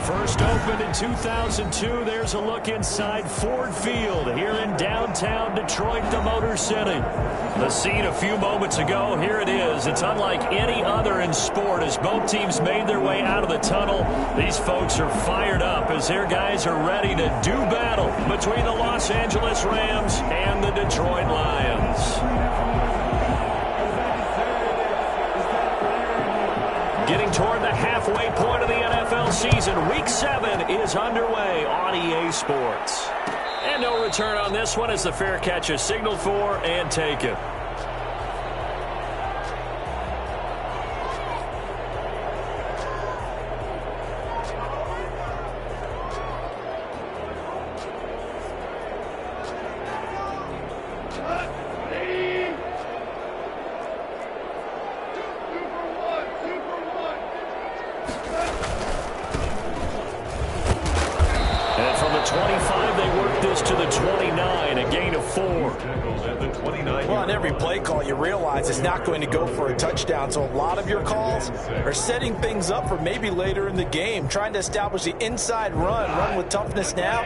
First opened in 2002, there's a look inside Ford Field here in downtown Detroit, the Motor City. The scene a few moments ago, here it is. It's unlike any other in sport as both teams made their way out of the tunnel. These folks are fired up as their guys are ready to do battle between the Los Angeles Rams and the Detroit Lions. Getting toward the halfway point of the NFL season, Week 7 is underway on EA Sports. And no return on this one as the fair catch is signaled for and taken. Is not going to go for a touchdown, so a lot of your calls are setting things up for maybe later in the game, trying to establish the inside run with toughness now,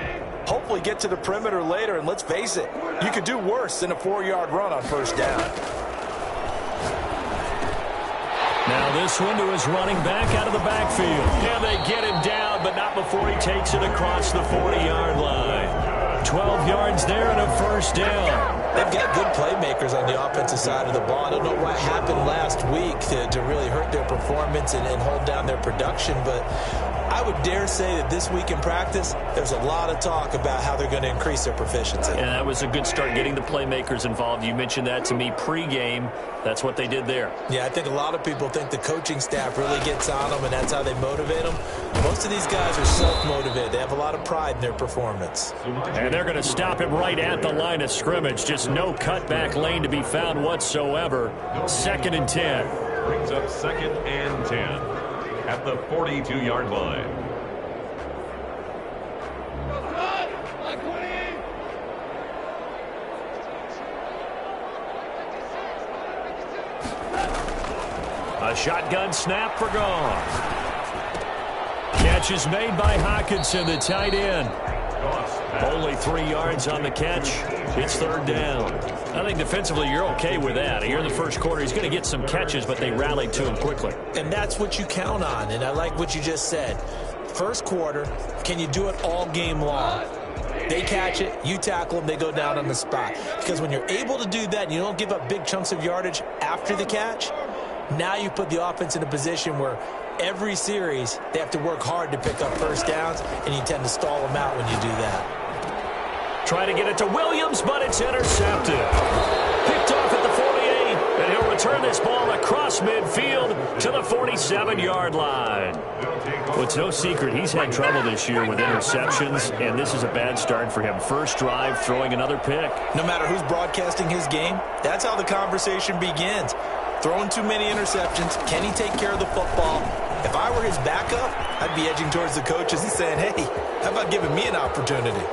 hopefully get to the perimeter later, and let's face it, you could do worse than a 4-yard run on first down. Now this one to his running back out of the backfield. And they get him down, but not before he takes it across the 40-yard line. 12 yards there and a first down. They've got good playmakers on the offensive side of the ball. I don't know what happened last week to really hurt their performance and hold down their production, but I would dare say that this week in practice, there's a lot of talk about how they're going to increase their proficiency. And that was a good start getting the playmakers involved. You mentioned that to me pregame. That's what they did there. Yeah, I think a lot of people think the coaching staff really gets on them, and that's how they motivate them. Most of these guys are self-motivated. They have a lot of pride in their performance. And they're going to stop him right at the line of scrimmage. Just no cutback lane to be found whatsoever. 2nd and 10. Brings up 2nd and 10 at the 42-yard line. A shotgun snap for gone. Catch is made by Hawkinson, the tight end. Only 3 yards on the catch. It's 3rd down. I think defensively you're okay with that. Here in the first quarter, he's going to get some catches, but they rallied to him quickly. And that's what you count on, and I like what you just said. First quarter, can you do it all game long? They catch it, you tackle them, they go down on the spot. Because when you're able to do that and you don't give up big chunks of yardage after the catch, now you put the offense in a position where every series they have to work hard to pick up first downs, and you tend to stall them out when you do that. Try to get it to Williams, but it's intercepted. Picked off at the 48, and he'll return this ball across midfield to the 47-yard line. Well, it's no secret he's had trouble this year with interceptions, and this is a bad start for him. First drive, throwing another pick. No matter who's broadcasting his game, that's how the conversation begins. Throwing too many interceptions, can he take care of the football? If I were his backup, I'd be edging towards the coaches and saying, hey, how about giving me an opportunity?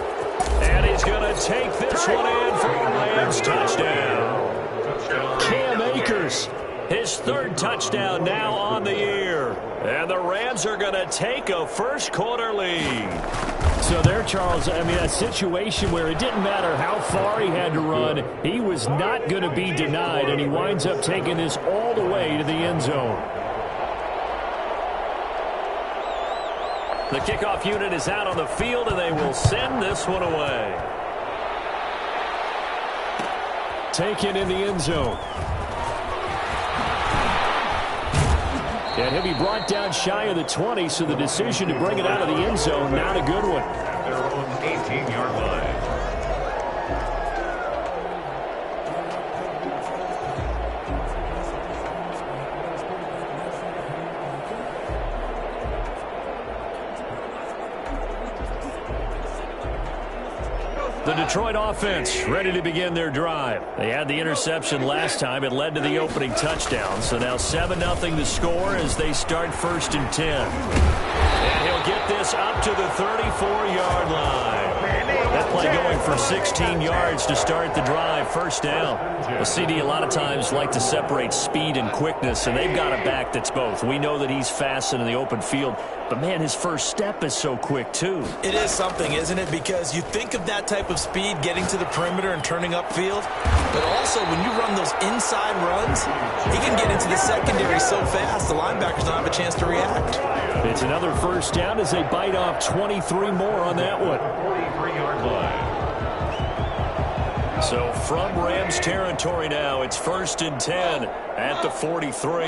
And he's going to take this one in for a Rams touchdown. Cam Akers, his 3rd touchdown now on the year. And the Rams are going to take a first quarter lead. So there, Charles, I mean, a situation where it didn't matter how far he had to run, he was not going to be denied, and he winds up taking this all the way to the end zone. The kickoff unit is out on the field, and they will send this one away. Taken in the end zone. And he'll be brought down shy of the 20, so the decision to bring it out of the end zone, not a good one. At their own 18-yard line. The Detroit offense ready to begin their drive. They had the interception last time. It led to the opening touchdown. So now 7-0 to score as they start 1st and 10. And he'll get this up to the 34-yard line. That play going for 16 yards to start the drive. First down. Well, CD, a lot of times like to separate speed and quickness, and they've got a back that's both. We know that he's fast in the open field, but, man, his first step is so quick, too. It is something, isn't it? Because you think of that type of speed getting to the perimeter and turning upfield, but also when you run those inside runs, he can get into the secondary so fast the linebackers don't have a chance to react. It's another first down as they bite off 23 more on that one. 43-yard line. So from Rams territory now, it's 1st and 10 at the 43.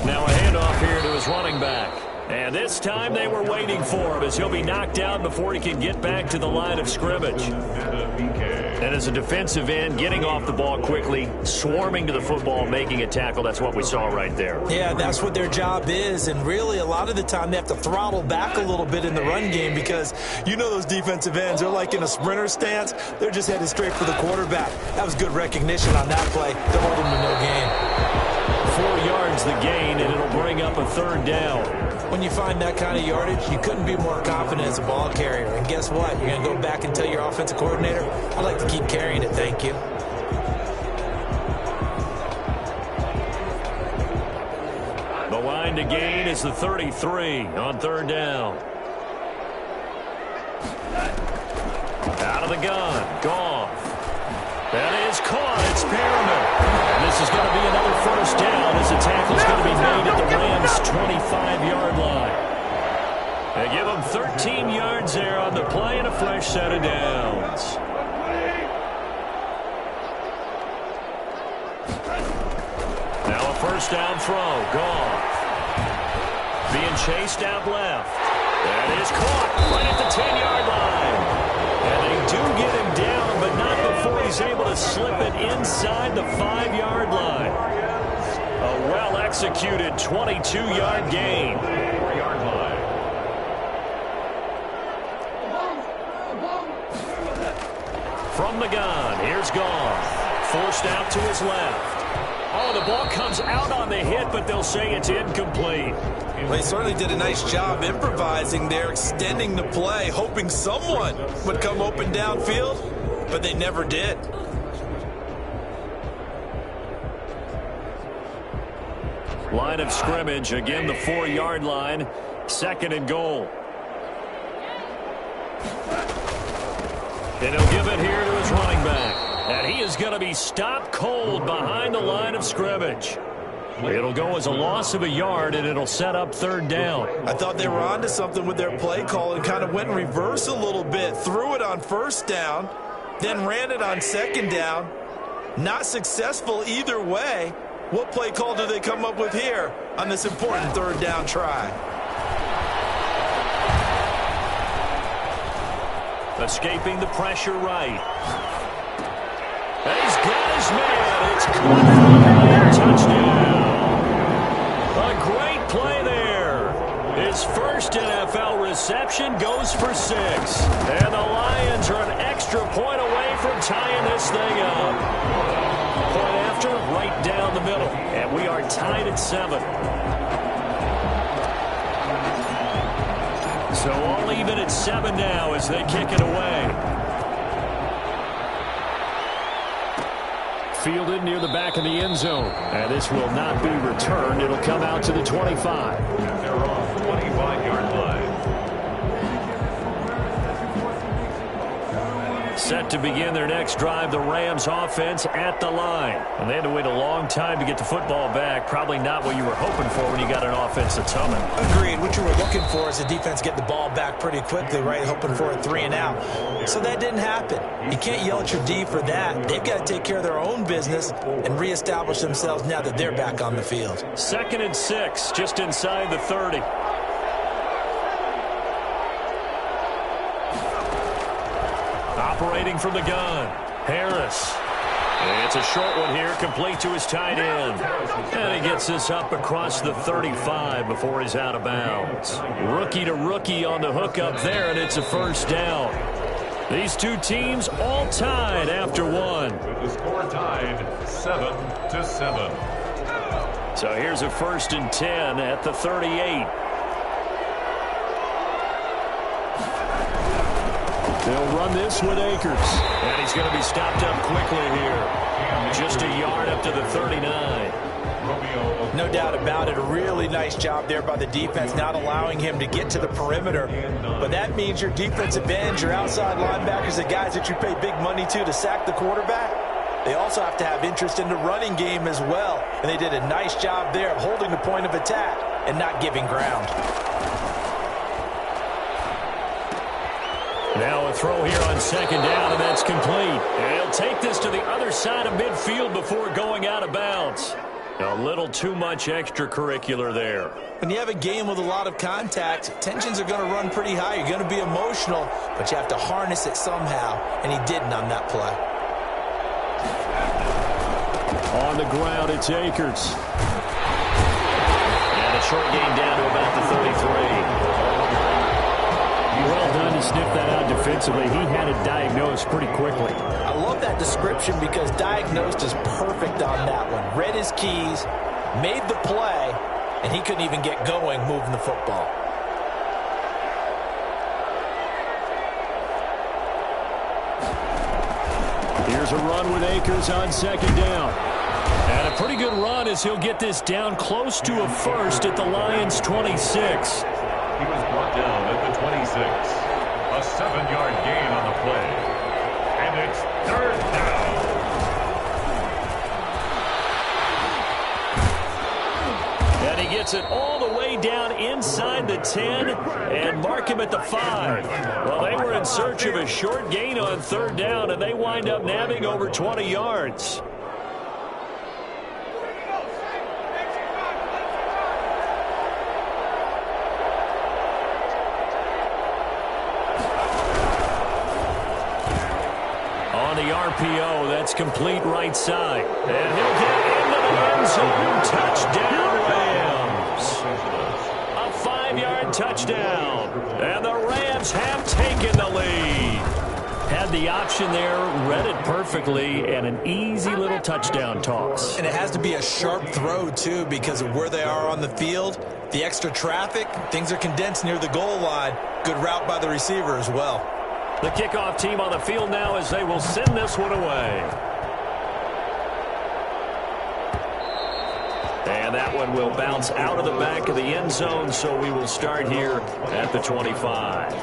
Now a handoff here to his running back. And this time they were waiting for him as he'll be knocked down before he can get back to the line of scrimmage. And as a defensive end, getting off the ball quickly, swarming to the football, making a tackle, that's what we saw right there. Yeah, that's what their job is, and really a lot of the time they have to throttle back a little bit in the run game because you know those defensive ends, they're like in a sprinter stance. They're just headed straight for the quarterback. That was good recognition on that play to hold him to no gain. 4 yards the gain, and it'll bring up a 3rd down. When you find that kind of yardage, you couldn't be more confident as a ball carrier. And guess what? You're going to go back and tell your offensive coordinator, I'd like to keep carrying it, thank you. The line to gain is the 33 on 3rd down. Out of the gun. Goff. That is caught. It's Perriman. And this is going to be another first down as the tackle's going to be made at the Rams' 25-yard line. They give them 13 yards there on the play and a fresh set of downs. Now a first down throw. Goff. Being chased out left. That is caught right at the 10-yard line. And they do get him down, but not before he's able to slip it inside the 5-yard line. A well-executed 22-yard gain. 4-yard line. From the gun, here's Goff. Forced out to his left. Oh, the ball comes out on the hit, but they'll say it's incomplete. Well, he certainly did a nice job improvising there, extending the play, hoping someone would come open downfield, but they never did. Line of scrimmage, again the 4-yard line, 2nd and goal. And he'll give it here to his running back. And he is going to be stopped cold behind the line of scrimmage. It'll go as a loss of a yard, and it'll set up 3rd down. I thought they were onto something with their play call and kind of went in reverse a little bit. Threw it on 1st down, then ran it on 2nd down. Not successful either way. What play call do they come up with here on this important 3rd down try? Escaping the pressure right. He's got his man. It's caught. Touchdown. A great play there. His first NFL reception goes for 6. And the Lions are an extra point away from tying this thing up. Point after, right down the middle. And we are tied at 7. So all even at 7 now as they kick it away. Fielded near the back of the end zone. And this will not be returned. It'll come out to the 25. They're off 25-yard line. Set to begin their next drive, the Rams offense at the line. And they had to wait a long time to get the football back. Probably not what you were hoping for when you got an offense that's humming. Agreed. What you were looking for is the defense get the ball back pretty quickly, right? Hoping for a 3 and out. So that didn't happen. You can't yell at your D for that. They've got to take care of their own business and reestablish themselves now that they're back on the field. 2nd and 6, just inside the 30. Operating from the gun, Harris. And it's a short one here, complete to his tight end. And he gets this up across the 35 before he's out of bounds. Rookie to rookie on the hook up there, and it's a first down. These two teams all tied after 1. With the score tied 7-7. So here's a 1st and 10 at the 38. They'll run this with Akers. And he's going to be stopped up quickly here. Just a yard up to the 39. No doubt about it. A really nice job there by the defense, not allowing him to get to the perimeter. But that means your defensive ends, your outside linebackers, the guys that you pay big money to sack the quarterback, they also have to have interest in the running game as well. And they did a nice job there of holding the point of attack and not giving ground. Now a throw here on second down, and that's complete. And he'll take this to the other side of midfield before going out of bounds. A little too much extracurricular there. When you have a game with a lot of contact, tensions are going to run pretty high. You're going to be emotional, but you have to harness it somehow, and he didn't on that play. On the ground, it's Akers. And a short gain down to about the 33. Well done to sniff that out defensively. He had it diagnosed pretty quickly. I love that description because diagnosed is perfect on that one. Read his keys, made the play, and he couldn't even get going moving the football. Here's a run with Akers on second down. And a pretty good run as he'll get this down close to a first at the Lions' 26. He was brought down at the 26. A 7-yard gain on the play. And it's third down. And he gets it all the way down inside the 10 and mark him at the 5. Well, they were in search of a short gain on third down, and they wind up nabbing over 20 yards. RPO, that's complete right side. And he'll get into the end zone. Touchdown, Rams. A 5-yard touchdown. And the Rams have taken the lead. Had the option there, read it perfectly, and an easy little touchdown toss. And it has to be a sharp throw, too, because of where they are on the field. The extra traffic, things are condensed near the goal line. Good route by the receiver as well. The kickoff team on the field now as they will send this one away. And that one will bounce out of the back of the end zone, so we will start here at the 25.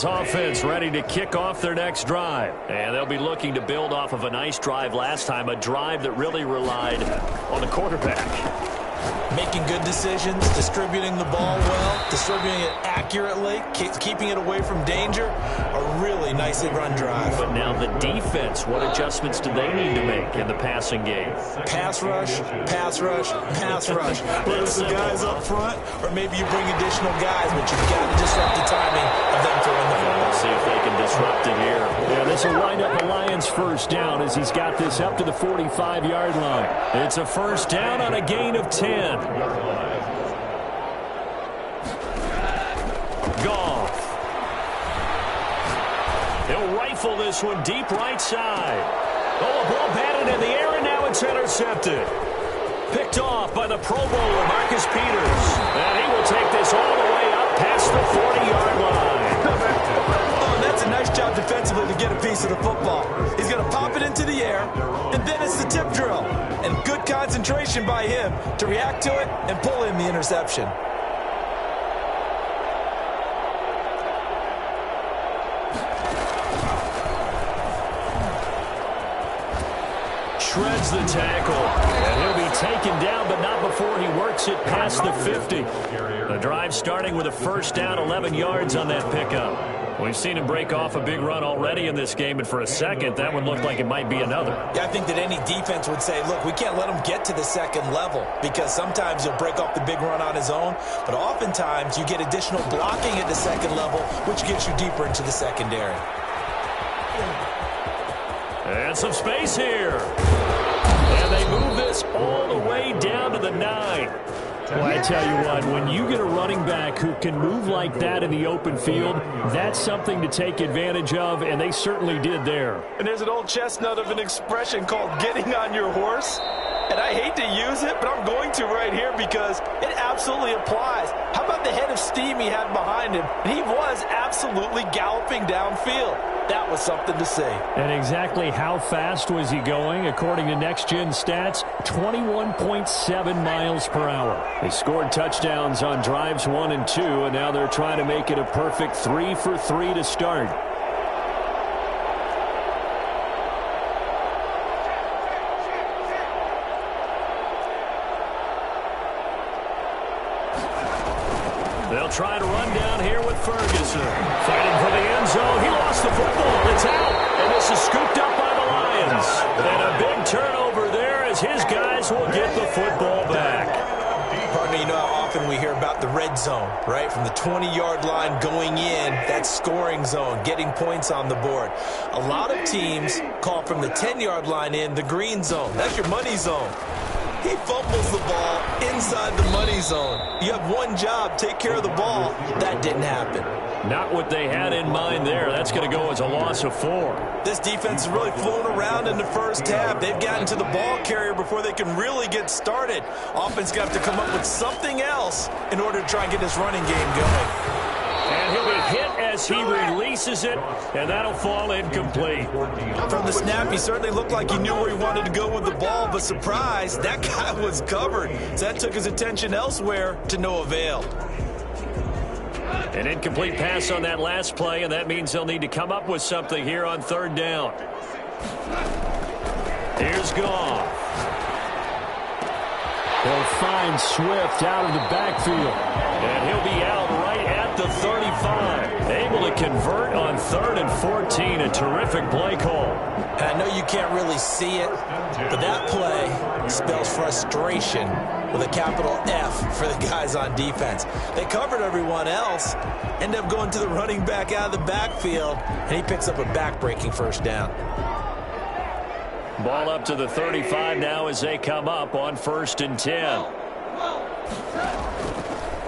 Offense ready to kick off their next drive. And they'll be looking to build off of a nice drive last time, a drive that really relied on the quarterback. Making good decisions, distributing the ball well, distributing it accurately, keeping it away from danger. A really nicely run drive. But now the defense, what adjustments do they need to make in the passing game? Pass rush, pass rush, pass rush. Whether it's the guys up front or maybe you bring additional guys, but you've got to disrupt the timing of them throwing the ball. Let's see if they can disrupt it here. Yeah, this will wind up the Lions' first down as he's got this up to the 45-yard line. It's a first down on a gain of 10. Goff. He'll rifle this one deep right side. Oh, a ball batted in the air, and now it's intercepted. Picked off by the Pro Bowler, Marcus Peters. And he will take this all the way up past the 40-yard line. Oh, and that's a nice job defensively to get a piece of the football. He's going to pop it into the air, and then it's the tip drill. And good concentration by him to react to it and pull in the interception. Shreds the tackle, and he'll be taken down, but not before he works it past the 50. The drive starting with a first down, 11 yards on that pickup. We've seen him break off a big run already in this game, and for a second, that one looked like it might be another. Yeah, I think that any defense would say, look, we can't let him get to the second level because sometimes he'll break off the big run on his own, but oftentimes you get additional blocking at the second level, which gets you deeper into the secondary. And some space here. And they move this all the way down to the 9. Well, I tell you what, when you get a running back who can move like that in the open field, that's something to take advantage of, and they certainly did there. And there's an old chestnut of an expression called getting on your horse. And I hate to use it, but I'm going to right here because it absolutely applies. How about the head of steam he had behind him? He was absolutely galloping downfield. That was something to see. And exactly how fast was he going? According to Next Gen Stats, 21.7 miles per hour. They scored touchdowns on drives 1 and 2, and now they're trying to make it a perfect 3 for 3 to start. They'll try to run down here with Ferguson. Fighting for the end zone. He lost the football. It's out. And this is scooped up by the Lions. And a big turnover there as his guys will get the football back. Partner, you know how often we hear about the red zone, right? From the 20-yard line going in, that scoring zone, getting points on the board. A lot of teams call from the 10-yard line in the green zone. That's your money zone. He fumbles the ball inside the money zone. You have one job, take care of the ball. That didn't happen. Not what they had in mind there. That's going to go as a loss of 4. This defense has really flown around in the first half. They've gotten to the ball carrier before they can really get started. Offense going to have to come up with something else in order to try and get this running game going. And he'll be hit as he releases it, and that'll fall incomplete. From the snap, he certainly looked like he knew where he wanted to go with the ball, but surprise, that guy was covered. So that took his attention elsewhere to no avail. An incomplete pass on that last play, and that means they'll need to come up with something here on 3rd down. Here's Goff. They'll find Swift out of the backfield, and he'll be out right at the 35. Able to convert on 3rd and 14. A terrific play call. And I know you can't really see it, but that play spells frustration with a capital F for the guys on defense. They covered everyone else, end up going to the running back out of the backfield, and he picks up a back-breaking 1st down. Ball up to the 35 now as they come up on 1st and 10.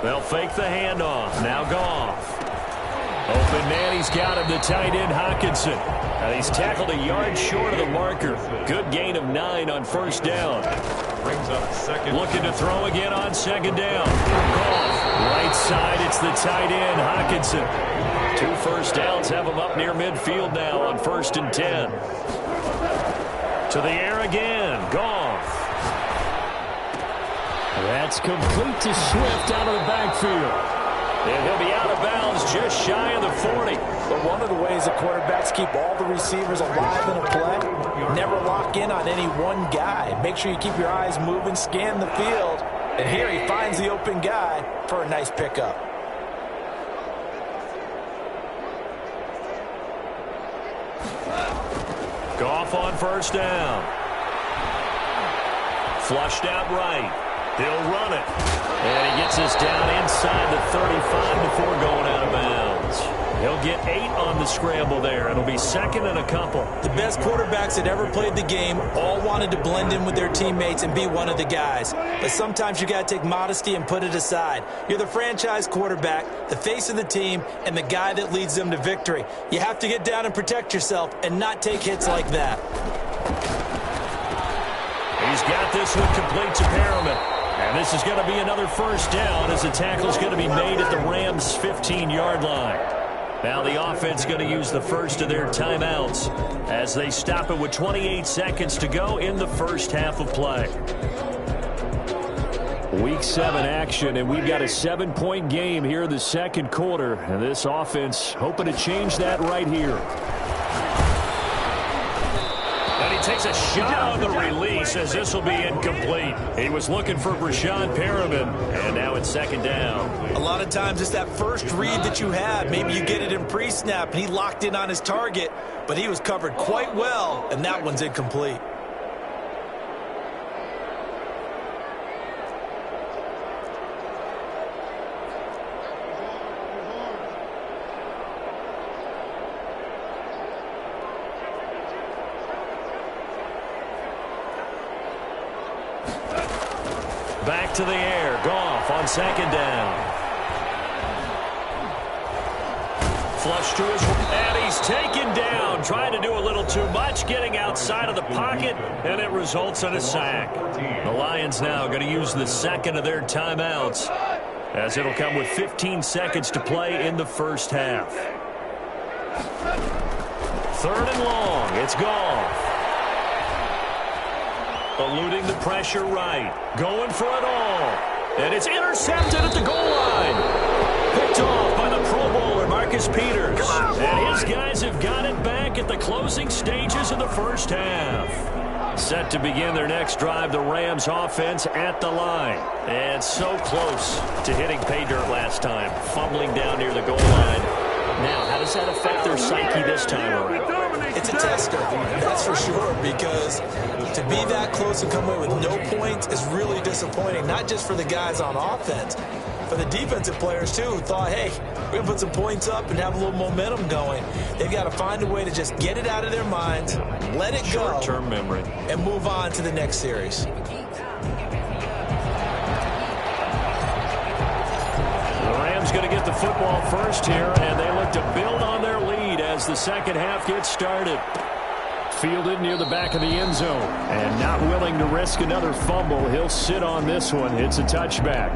They'll fake the handoff. Now Goff. Open man, he's got him, the tight end Hockenson. And he's tackled a yard short of the marker. Good gain of 9 on 1st down. Brings up 2nd. Looking to throw again on 2nd down. Goff. Right side, it's the tight end Hockenson. 2 first downs have him up near midfield now on 1st and 10. To the air again. Goff. That's complete to Swift out of the backfield. And he'll be out of bounds just shy of the 40. But one of the ways the quarterbacks keep all the receivers alive in a play, never lock in on any one guy. Make sure you keep your eyes moving, scan the field. And here he finds the open guy for a nice pickup. Goff on 1st down. Flushed out right. He'll run it. And he gets us down inside the 35 before going out of bounds. He'll get 8 on the scramble there. It'll be 2nd and a couple. The best quarterbacks that ever played the game all wanted to blend in with their teammates and be one of the guys. But sometimes you got to take modesty and put it aside. You're the franchise quarterback, the face of the team, and the guy that leads them to victory. You have to get down and protect yourself and not take hits like that. He's got this one complete to Perriman. And this is going to be another 1st down as the tackle's going to be made at the Rams' 15-yard line. Now the offense going to use the first of their timeouts as they stop it with 28 seconds to go in the 1st half of play. Week 7 action, and we've got a 7-point game here in the 2nd quarter. And this offense hoping to change that right here. And he takes a shot on the release as this will be incomplete. He was looking for Brashad Perriman, and now it's 2nd down. A lot of times it's that first read that you have. Maybe you get it in pre-snap, and he locked in on his target, but he was covered quite well, and that one's incomplete. back to the air. Goff on second down. Flush to his, and he's taken down. Trying to do a little too much, getting outside of the pocket, and it results in a sack. The Lions now going to use the second of their timeouts, as it'll come with 15 seconds to play in the first half. Third and long. It's Goff. Eluding the pressure right. Going for it all. And it's intercepted at the goal line. Picked off by the Pro Bowler, Marcus Peters. And his guys have got it back at the closing stages of the first half. Set to begin their next drive, the Rams offense at the line. And so close to hitting pay dirt last time. Fumbling down near the goal line. Now, how does that affect their psyche this time around? It's a tester, that's for sure, because to be that close and come away with no points is really disappointing, not just for the guys on offense, for the defensive players, too, who thought, hey, we're going to put some points up and have a little momentum going. They've got to find a way to just get it out of their minds, let it go, short-term memory, and move on to the next series. Going to get the football first here, and they look to build on their lead as the second half gets started. Fielded near the back of the end zone, and not willing to risk another fumble. He'll sit on this one. It's a touchback.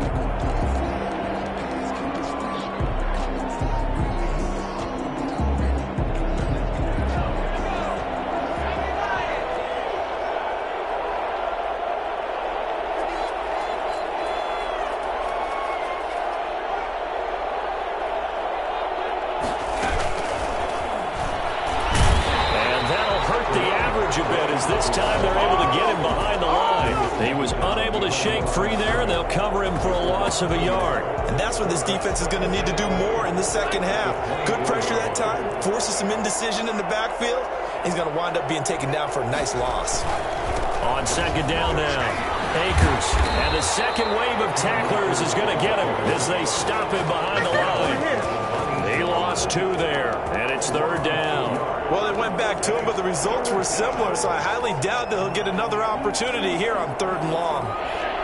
This time they're able to get him behind the line. He was unable to shake free there, and they'll cover him for a loss of a yard. And that's what this defense is going to need to do more in the second half. Good pressure that time, forces some indecision in the backfield. He's going to wind up being taken down for a nice loss. On second down now, Akers. And the second wave of tacklers is going to get him as they stop him behind the line. He lost two there, and it's third down. Well, they went back to him, but the results were similar, so I highly doubt that he'll get another opportunity here on third and long.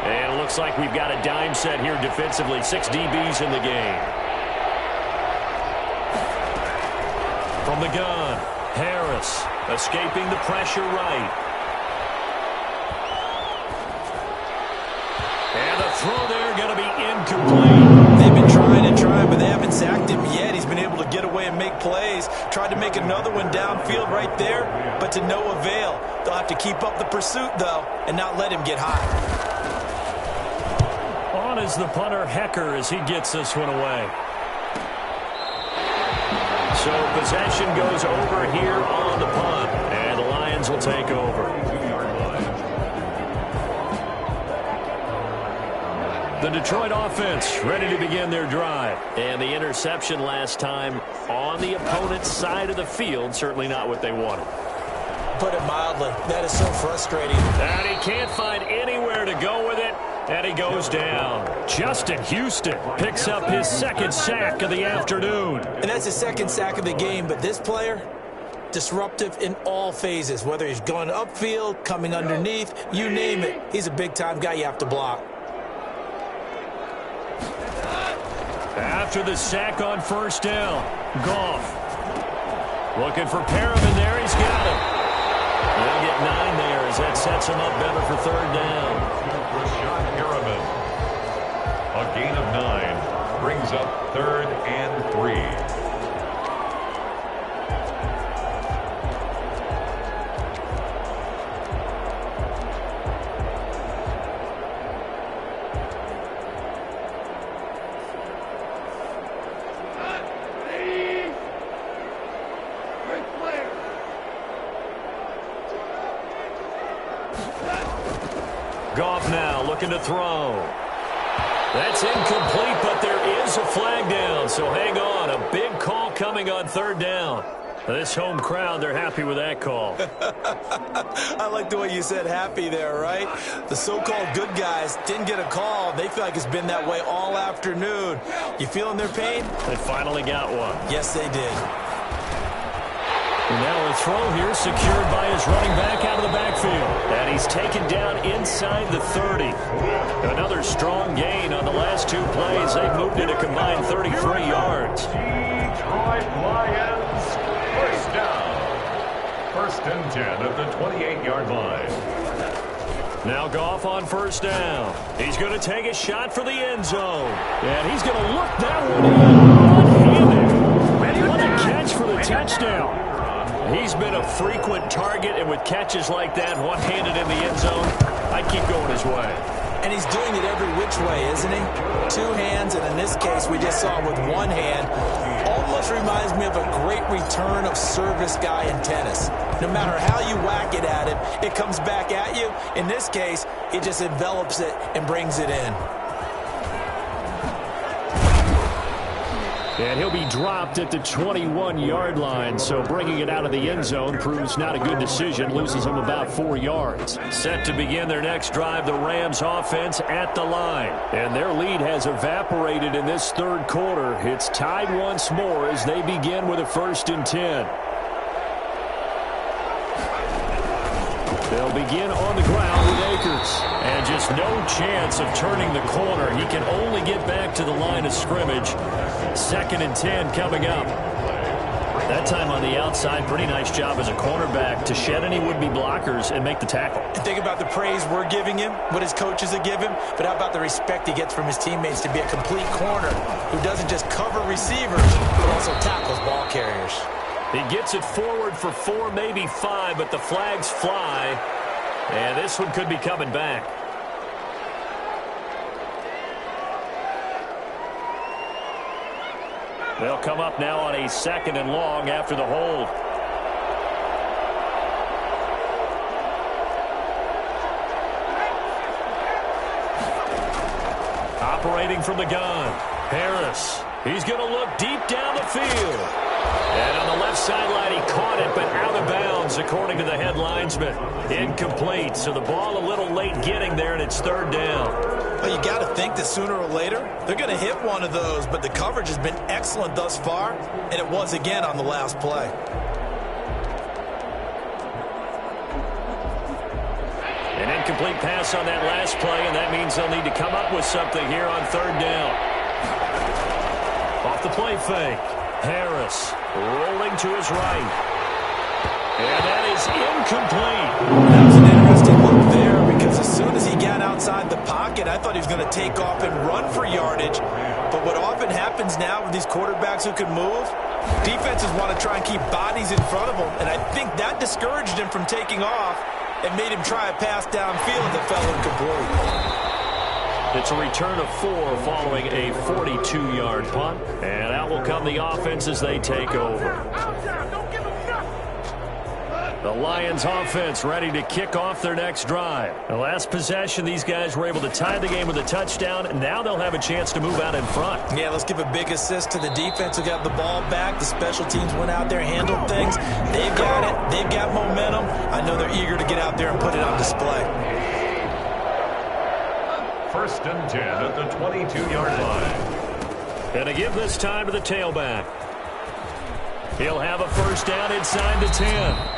And it looks like we've got a dime set here defensively. 6 DBs in the game. From the gun, Harris escaping the pressure right. And the throw there going to be incomplete. They've been trying and trying, but they haven't sacked him yet. He's been able to get away and make plays. Tried to make another one downfield right there, but to no avail. They'll have to keep up the pursuit, though, and not let him get high. On is the punter, Hecker, as he gets this one away. So possession goes over here on the punt, and the Lions will take over. The Detroit offense ready to begin their drive. And the interception last time on the opponent's side of the field, certainly not what they wanted. Put it mildly, that is so frustrating. And he can't find anywhere to go with it, and he goes down. Justin Houston picks up his second sack of the afternoon. And that's his second sack of the game, but this player, disruptive in all phases, whether he's going upfield, coming underneath, you name it. He's a big-time guy you have to block. After the sack on first down, Goff looking for Perriman there. He's got him. They'll get 9 there as that sets him up better for third down. Perriman, a gain of 9, brings up 3rd and 3. Goff now looking to throw. That's incomplete, but there is a flag down, so hang on. A big call coming on third down. This home crowd, they're happy with that call. I like the way you said happy there, right? The so-called good guys didn't get a call. They feel like it's been that way all afternoon. You feeling their pain? They finally got one. Yes, they did. And now a throw here secured by his running back out of the backfield. And he's taken down inside the 30. Another They've moved it a combined 33 yards. Detroit Lions, first down. First and 10 at the 28-yard line. Now Goff on first down. He's going to take a shot for the end zone. And he's going to look that one in. One-handed. What a catch for the touchdown. He's been a frequent target, and with catches like that, one-handed in the end zone, I'd keep going his way. And he's doing it every which way, isn't he? Two hands, and in this case, we just saw it with one hand. Almost reminds me of a great return of service guy in tennis. No matter how you whack it at him, it comes back at you. In this case, he just envelops it and brings it in. And he'll be dropped at the 21-yard line, so bringing it out of the end zone proves not a good decision, loses him about 4 yards. Set to begin their next drive, the Rams offense at the line. And their lead has evaporated in this third quarter. It's tied once more as they begin with a 1st and 10. They'll begin on the ground with Akers. And just no chance of turning the corner. He can only get back to the line of scrimmage. 2nd and 10 coming up. That time on the outside, pretty nice job as a cornerback to shed any would-be blockers and make the tackle. And think about the praise we're giving him, what his coaches have given him, but how about the respect he gets from his teammates to be a complete corner who doesn't just cover receivers, but also tackles ball carriers. He gets it forward for 4, maybe 5, but the flags fly. And this one could be coming back. They'll come up now on a 2nd and long after the hold. Operating from the gun, Harris. He's going to look deep down the field. And on the left sideline, he caught it, but out of bounds, according to the head linesman. Incomplete, so the ball a little late getting there, and it's 3rd down. Well, you got to think that sooner or later, they're going to hit one of those, but the coverage has been excellent thus far, and it was again on the last play. An incomplete pass on that last play, and that means they'll need to come up with something here on 3rd down. Off the play fake. Harris rolling to his right. And that is incomplete. That was an interesting look there because as soon as he got outside the pocket, I thought he was going to take off and run for yardage. But what often happens now with these quarterbacks who can move, defenses want to try and keep bodies in front of them. And I think that discouraged him from taking off and made him try a pass downfield that fell incomplete. It's a return of 4 following a 42-yard punt. And out will come the offense as they take over. The Lions offense ready to kick off their next drive. The last possession, these guys were able to tie the game with a touchdown. And now they'll have a chance to move out in front. Yeah, let's give a big assist to the defense who got the ball back. The special teams went out there, handled things. They've got it. They've got momentum. I know they're eager to get out there and put it on display. 1st and 10 at the 22-yard line. And to give this time to the tailback. He'll have a 1st down inside the 10.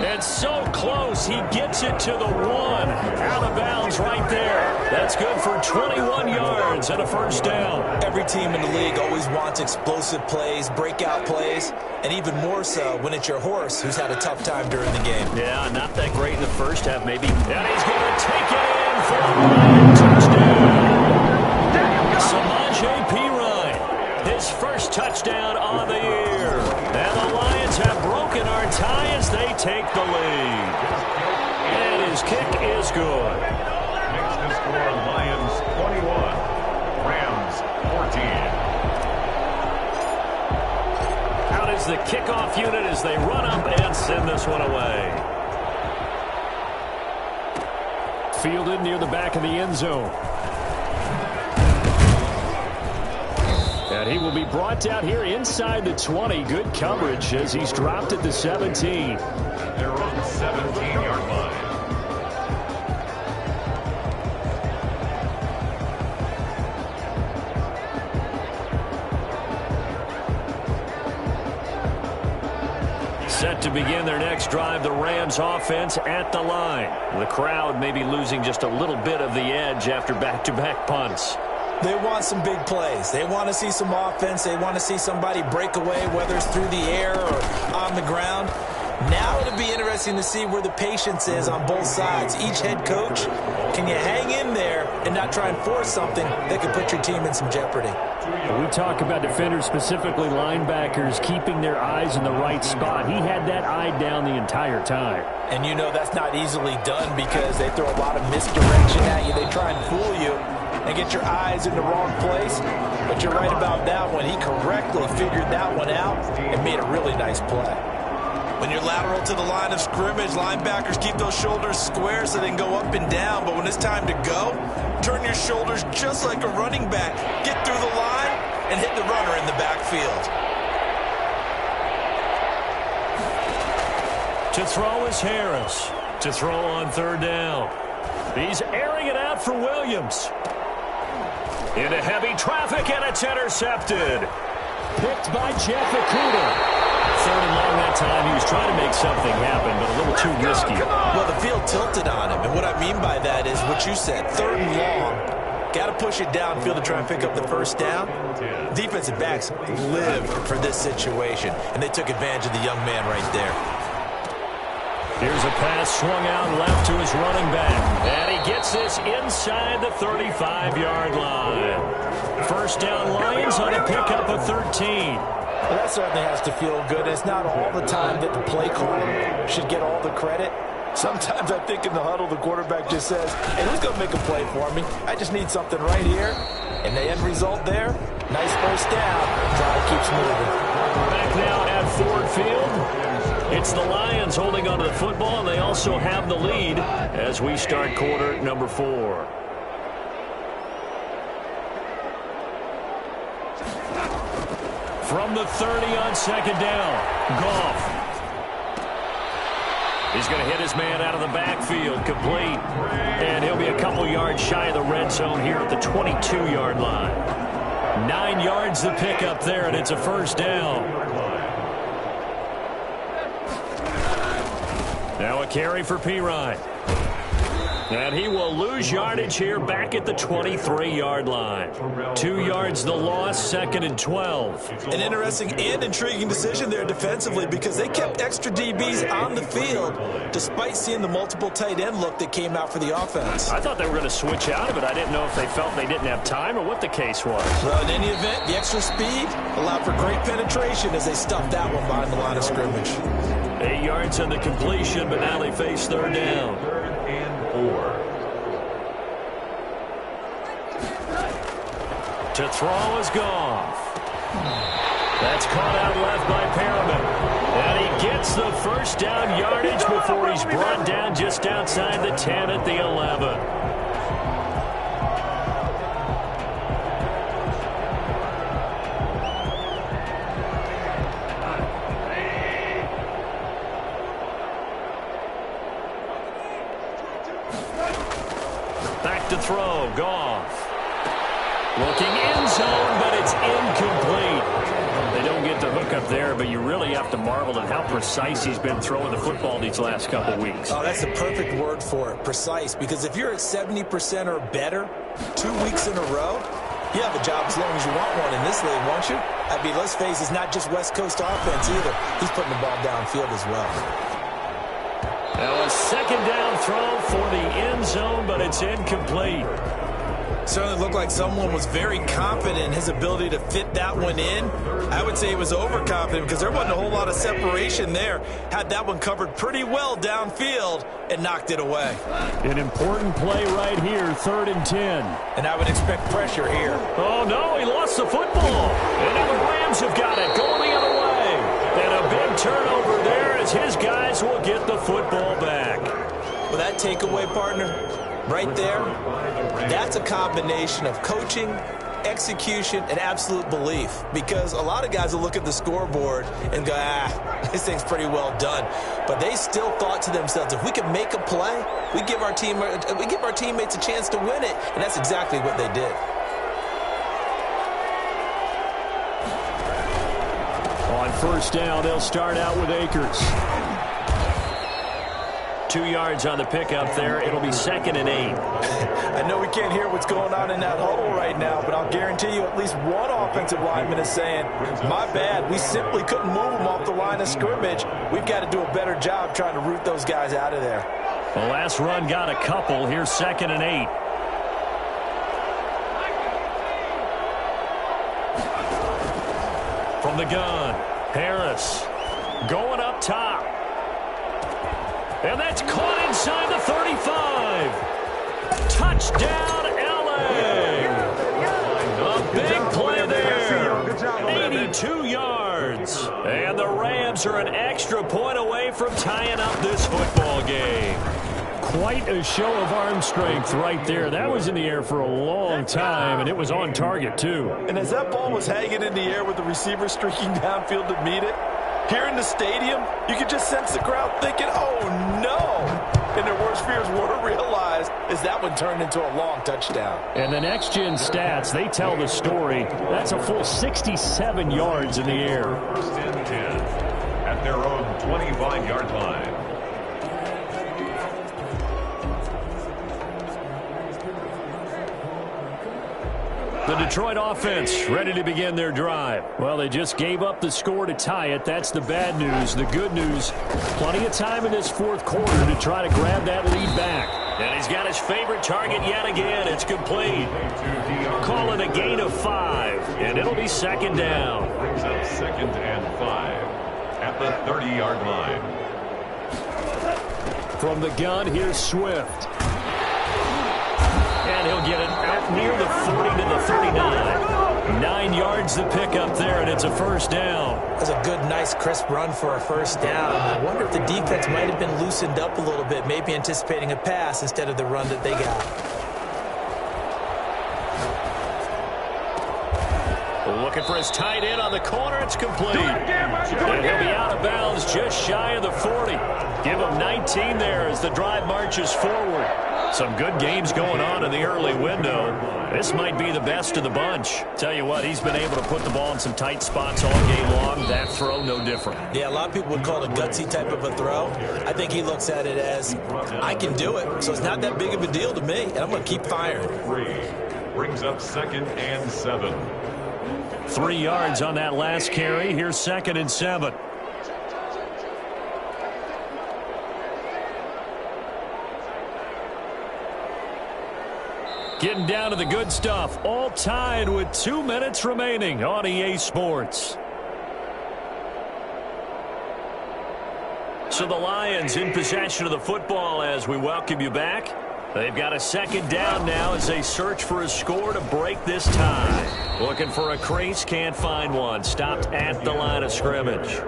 And so close, he gets it to the 1. Out of bounds right there. That's good for 21 yards and a 1st down. Every team in the league always wants explosive plays, breakout plays, and even more so when it's your horse who's had a tough time during the game. Yeah, not that great in the first half, maybe. And he's going to take it in for a Ryan touchdown. Samaje Perine, his 1st touchdown on the year. And the Lions have broken our tie as they take the lead. And his kick is good. Makes the score Lions 21, Rams 14. Out is the kickoff unit as they run up and send this one away. Fielded near the back of the end zone. And he will be brought down here inside the 20. Good coverage as he's dropped at the 17. They're on the 17-yard line. Set to begin their next drive, the Rams offense at the line. The crowd may be losing just a little bit of the edge after back-to-back punts. They want some big plays. They want to see some offense. They want to see somebody break away, whether it's through the air or on the ground. Now it'll be interesting to see where the patience is on both sides. Each head coach, can you hang in there and not try and force something that could put your team in some jeopardy? We talk about defenders, specifically linebackers, keeping their eyes in the right spot. He had that eye down the entire time. And you know that's not easily done because they throw a lot of misdirection at you. They try and fool you and get your eyes in the wrong place. But you're right about that one. He correctly figured that one out and made a really nice play. When you're lateral to the line of scrimmage, linebackers keep those shoulders square so they can go up and down. But when it's time to go, turn your shoulders just like a running back. Get through the line and hit the runner in the backfield. To throw is Harris. To throw on third down. He's airing it out for Williams. Into heavy traffic, and it's intercepted. Picked by Jeff Okudah. Third and long that time. He was trying to make something happen, but a little too risky. Well, the field tilted on him, and what I mean by that is what you said. Third and long. Got to push it downfield to try and pick up the first down. Defensive backs lived for this situation, and they took advantage of the young man right there. Here's a pass swung out left to his running back. And he gets this inside the 35-yard line. First down Lions on a pickup of 13. Well, that certainly has to feel good. It's not all the time that the play caller should get all the credit. Sometimes I think in the huddle, the quarterback just says, hey, who's going to make a play for me? I just need something right here. And the end result there, nice first down. Drive keeps moving. Back now at Ford Field. It's the Lions holding onto the football, and they also have the lead as we start quarter number 4. From the 30 on second down, Goff. He's going to hit his man out of the backfield, complete. And he'll be a couple yards shy of the red zone here at the 22-yard line. 9 yards the pickup there, and it's a first down. Now a carry for Pirine. And he will lose yardage here back at the 23-yard line. 2 yards the loss, second and 12. An interesting and intriguing decision there defensively because they kept extra DBs on the field despite seeing the multiple tight end look that came out for the offense. I thought they were going to switch out of it. I didn't know if they felt they didn't have time or what the case was. Well, in any event, the extra speed allowed for great penetration as they stuffed that one behind the line of scrimmage. 8 yards on the completion, but now they face third down. 3rd and 4. To throw is Goff. That's caught out left by Perriman. And he gets the first down yardage before he's brought down just outside the 10 at the 11. Back to throw, Goff. Looking end zone, but it's incomplete. They don't get the hook up there, but you really have to marvel at how precise he's been throwing the football these last couple weeks. Oh, that's the perfect word for it, precise, because if you're at 70% or better 2 weeks in a row, you have a job as long as you want one in this league, won't you? I mean, let's face it, it's not just West Coast offense either. He's putting the ball downfield as well. Now a second down throw for the end zone, but it's incomplete. Certainly looked like someone was very confident in his ability to fit that one in. I would say he was overconfident because there wasn't a whole lot of separation there. Had that one covered pretty well downfield and knocked it away. An important play right here, 3rd and 10. And I would expect pressure here. Oh, no, he lost the football. And now the Rams have got it, going the other way. And a big turnover there as his guys will get the football back. Well, that takeaway, partner, right there, that's a combination of coaching, execution, and absolute belief. Because a lot of guys will look at the scoreboard and go, this thing's pretty well done. But they still thought to themselves, if we can make a play, we give our teammates a chance to win it. And that's exactly what they did. On first down, they'll start out with Akers. 2 yards on the pickup there. It'll be 2nd and 8. I know we can't hear what's going on in that huddle right now, but I'll guarantee you at least one offensive lineman is saying, my bad, we simply couldn't move them off the line of scrimmage. We've got to do a better job trying to root those guys out of there. The last run got a couple. Here's 2nd and 8. From the gun, Harris going up top. And that's caught inside the 35. Touchdown, L.A. A big play there. 82 yards. And the Rams are an extra point away from tying up this football game. Quite a show of arm strength right there. That was in the air for a long time, and it was on target, too. And as that ball was hanging in the air with the receiver streaking downfield to meet it, here in the stadium, you could just sense the crowd thinking, oh, no. And their worst fears were realized as that one turned into a long touchdown. And the next-gen stats, they tell the story. That's a full 67 yards in the air. 1st and 10 at their own 25-yard line. The Detroit offense ready to begin their drive. Well, they just gave up the score to tie it. That's the bad news. The good news, plenty of time in this 4th quarter to try to grab that lead back. And he's got his favorite target yet again. It's complete. Call it a gain of 5, and it'll be 2nd down. Brings up 2nd and 5 at the 30-yard line. From the gun, here's Swift. And he'll get it out near the 40 to the 39. 9 yards to pick up there, and it's a 1st down. That's a good, nice, crisp run for a 1st down. I wonder if the defense might have been loosened up a little bit, maybe anticipating a pass instead of the run that they got. Looking for his tight end on the corner. It's complete. And he'll be out of bounds just shy of the 40. Give him 19 there as the drive marches forward. Some good games going on in the early window. This might be the best of the bunch. Tell you what, he's been able to put the ball in some tight spots all game long. That throw, no different. Yeah, a lot of people would call it a gutsy type of a throw. I think he looks at it as, I can do it, so it's not that big of a deal to me, and I'm going to keep firing. 3 brings up 2nd and 7. 3 yards on that last carry. Here's 2nd and 7. Getting down to the good stuff. All tied with 2 minutes remaining on EA Sports. So the Lions in possession of the football as we welcome you back. They've got a 2nd down now as they search for a score to break this tie. Looking for a crease, can't find one. Stopped at the line of scrimmage.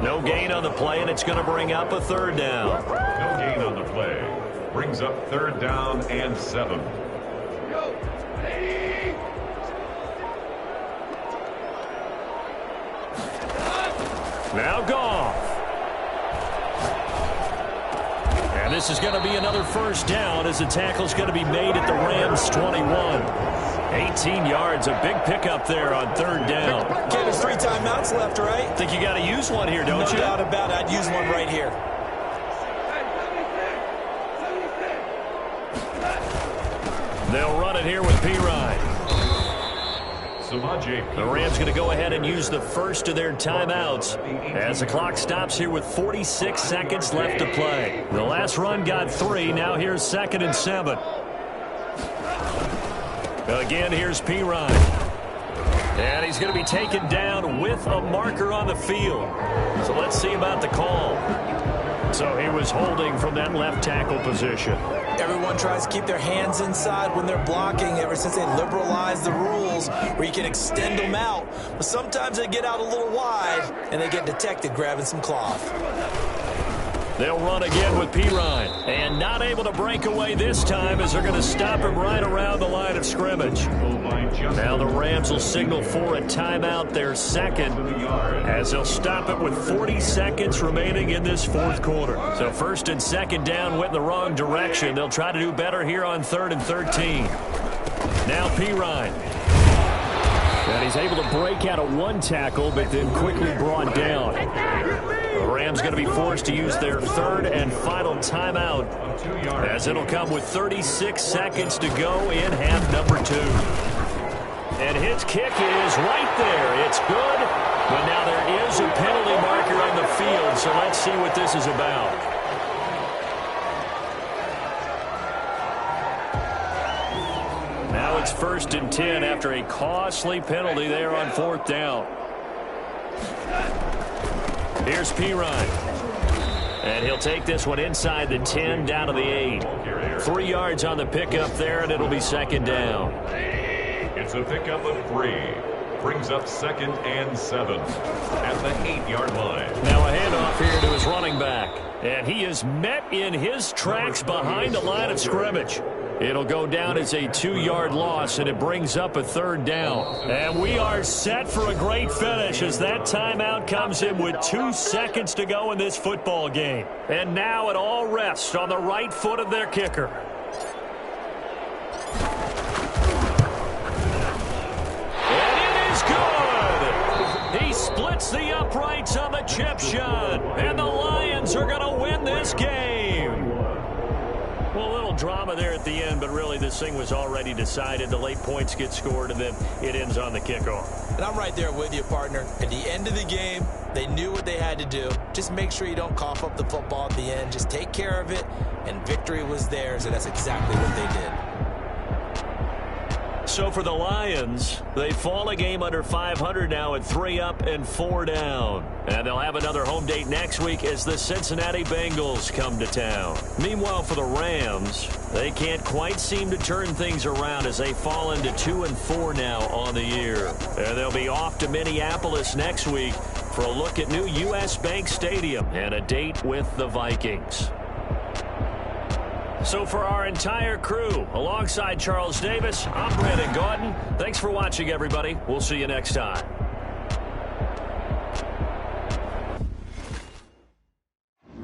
No gain on the play, and it's going to bring up a 3rd down. No gain on the play. Brings up 3rd down and 7. Now Goff. And this is going to be another 1st down as the tackle's going to be made at the Rams' 21. 18 yards, a big pickup there on 3rd down. Okay, there's 3 timeouts left, right? Think you got to use one here, don't you? No doubt about it. I'd use one right here. They'll run it here with P-Ryan. The Rams going to go ahead and use the first of their timeouts as the clock stops here with 46 seconds left to play. The last run got 3. Now here's 2nd and 7. Again, here's P-Ryan. And he's going to be taken down with a marker on the field. So let's see about the call. So he was holding from that left tackle position. Everyone tries to keep their hands inside when they're blocking ever since they liberalized the rules where you can extend them out. But sometimes they get out a little wide and they get detected grabbing some cloth. They'll run again with P-Ryan. And not able to break away this time as they're going to stop him right around the line of scrimmage. Now the Rams will signal for a timeout, their 2nd, as they'll stop it with 40 seconds remaining in this 4th quarter. So 1st and 2nd down went in the wrong direction. They'll try to do better here on 3rd and 13. Now P-Ryan. And he's able to break out of one tackle, but then quickly brought down. The Rams going to be forced to use their third and final timeout, as it'll come with 36 seconds to go in half number 2. And his kick is right there. It's good, but now there is a penalty marker on the field, so let's see what this is about. Now it's 1st and 10 after a costly penalty there on 4th down. Here's Pirine. And he'll take this one inside the 10 down to the 8. 3 yards on the pickup there, and it'll be 2nd down. It's a pickup of 3. Brings up 2nd and 7 at the 8-yard line. Now a handoff here to his running back. And he is met in his tracks behind the line of scrimmage. It'll go down as a 2-yard loss, and it brings up a 3rd down. And we are set for a great finish as that timeout comes in with 2 seconds to go in this football game. And now it all rests on the right foot of their kicker. And it is good! He splits the uprights on the chip shot, and the Lions are going to win this game. Well, a little drama there at the end, but really this thing was already decided. The late points get scored, and then it ends on the kickoff. And I'm right there with you, partner. At the end of the game, they knew what they had to do. Just make sure you don't cough up the football at the end. Just take care of it, and victory was theirs, and that's exactly what they did. So for the Lions, they fall a game under 500 now at 3 up and 4 down. And they'll have another home date next week as the Cincinnati Bengals come to town. Meanwhile, for the Rams, they can't quite seem to turn things around as they fall into 2 and 4 now on the year. And they'll be off to Minneapolis next week for a look at new U.S. Bank Stadium and a date with the Vikings. So for our entire crew, alongside Charles Davis, I'm Brandon Gaudin. Thanks for watching, everybody. We'll see you next time.